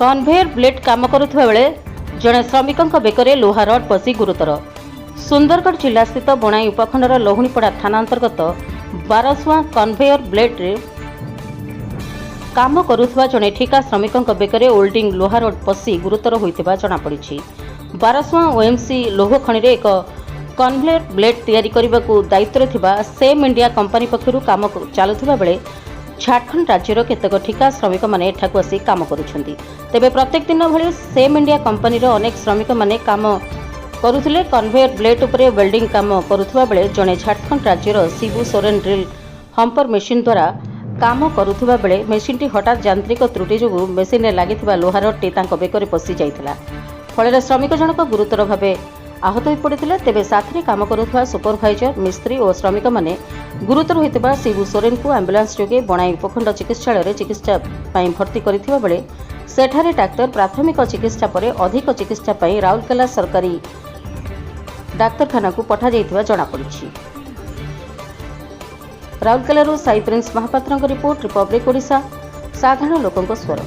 Conveyor blade काम करुवा बेले जड़े श्रमिक बेकरे लोहा रड पशि गुरुतर। सुंदरगढ़ जिला स्थित बणाई उपखंडर लहुणीपड़ा थाना अंतर्गत बारसुआ कन्वेयर ब्लेड काम करुवा जड़े ठिका श्रमिक बेकरे ओल्डिंग लोहा रड पशि गुरुतर होता जमापड़ी। बारसुआ ओएमसी लोह खनि एक कन्वेयर ब्लेड तैयारी करने को दायित्व थिबा सेम इंडिया कंपनी पक्षरु काम चलुवा बेले झारखंड राज्यर केतक ठिका श्रमिक माने एठाकु आसी काम करुछंती। तेबे प्रत्येक दिन भली सेम इंडिया कंपनी रो अनेक श्रमिक माने काम करुथिले। कन्वेयर ब्लेड उपरे वेल्डिंग काम करुथुवा बेले जणे झारखंड राज्यर शिबू सोरेन ड्रिल हम्पर मेसिन द्वारा काम करुथुवा बेले मेसिनटी हठात यांत्रिक त्रुटि जोगु मेसिन रे लागिथिबा लोहा रडटी तांको बेकरे पसि जाइथिला। फଳରେ श्रमिक जनक गुरुतर भावे आहत हो पड़ते। तेबे साथी काम करुवा सुपरभाइजर मिस्त्री और श्रमिक माने गुरुतर होता शिबू सोरेन को आंबुलांस जोगे बणाई उपखंड चिकित्सालय चिकित्सा भर्ती करथिबा बेले सेठारे डाक्तर प्राथमिक चिकित्सा पर अधिक चिकित्सा राउरकेला सरकारी डाक्तरखाना को पठा जाइथिबा जणा पड़िछि। राउरकेला साई प्रिंस महापात्र रिपोर्ट, रिपब्लिक ओडिशा, साधारण लोकंक स्वर।